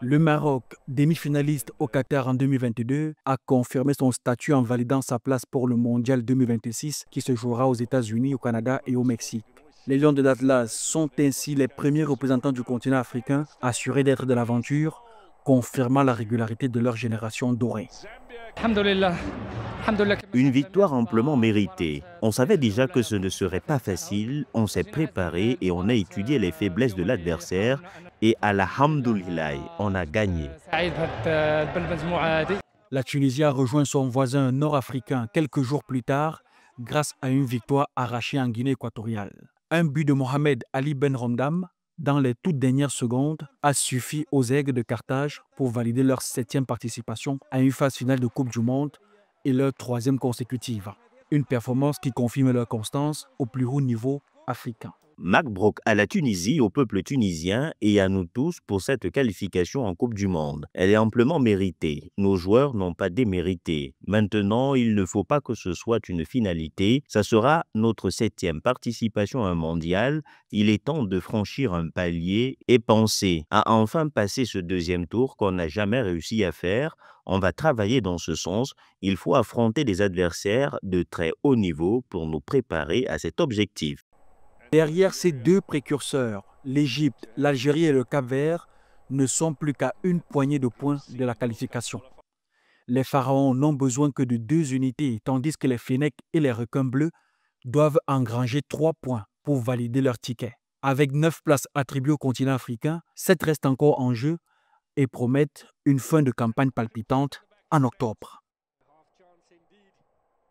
Le Maroc, demi-finaliste au Qatar en 2022, a confirmé son statut en validant sa place pour le Mondial 2026 qui se jouera aux États-Unis, au Canada et au Mexique. Les Lions de l'Atlas sont ainsi les premiers représentants du continent africain assurés d'être de l'aventure, confirmant la régularité de leur génération dorée. Une victoire amplement méritée. On savait déjà que ce ne serait pas facile, on s'est préparé et on a étudié les faiblesses de l'adversaire et alhamdoulilah, on a gagné. La Tunisie a rejoint son voisin nord-africain quelques jours plus tard grâce à une victoire arrachée en Guinée équatoriale. Un but de Mohamed Ali Ben Rondam dans les toutes dernières secondes a suffi aux Aigles de Carthage pour valider leur 7e participation à une phase finale de Coupe du Monde et leur 3e consécutive. Une performance qui confirme leur constance au plus haut niveau africain. Mabrouk à la Tunisie, au peuple tunisien et à nous tous pour cette qualification en Coupe du Monde. Elle est amplement méritée. Nos joueurs n'ont pas démérité. Maintenant, il ne faut pas que ce soit une finalité. Ça sera notre 7e participation à un mondial. Il est temps de franchir un palier et penser à enfin passer ce 2e tour qu'on n'a jamais réussi à faire. On va travailler dans ce sens. Il faut affronter des adversaires de très haut niveau pour nous préparer à cet objectif. Derrière ces deux précurseurs, l'Égypte, l'Algérie et le Cap-Vert ne sont plus qu'à une poignée de points de la qualification. Les Pharaons n'ont besoin que de 2 unités, tandis que les Fennecs et les Requins bleus doivent engranger 3 points pour valider leur ticket. Avec 9 places attribuées au continent africain, 7 restent encore en jeu et promettent une fin de campagne palpitante en octobre.